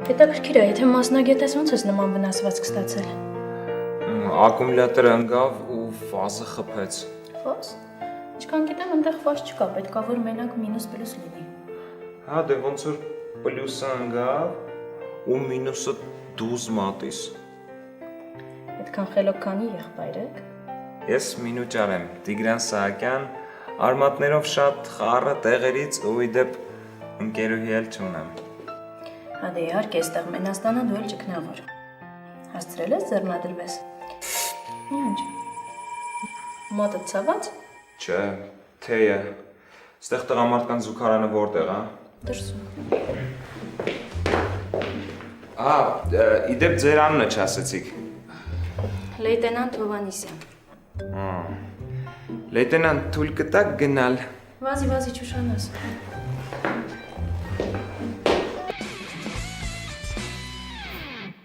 Հետաքրքիր է, եթե մասնագետ ես, ոնց ես նման վնասվածք ստացել։ Ակումուլյատորը ընկավ ու ֆազը խփեց։ Ֆազ։ Ինչքան գիտեմ, այնտեղ ֆազ չկա, պետքա որ մենակ մինուս պլյուս լինի։ Հա, դե ոնց որ պլյուսը ընկավ ու մինուսը դուզ մատիս։ Այդքան խելոք քանի եղբայր եք։ Ես Մինուճար եմ, Տիգրան Սահակյան, արմատներով շատ խառը տեղերից ու իդեպ ընկերուհի էլ չունեմ։ Հա դե իհարկե, այստեղ Մենաստանը դու էլ ճգնավոր։ Հասցրել ես ձեռնադրվես։ Ինչ։ Մոտը ցաված։ Չէ, թեյը։ Ստեղ տղամարդկանց զուգարանը որտեղ, հա։ Դրսում։ Իդեպ ձեր անունը չասեցիք։ Լեյտենանտ Հովանիսյան։ Լեյտենանտ, թույլ կտաք գնալ։ Վազի չուշանաս։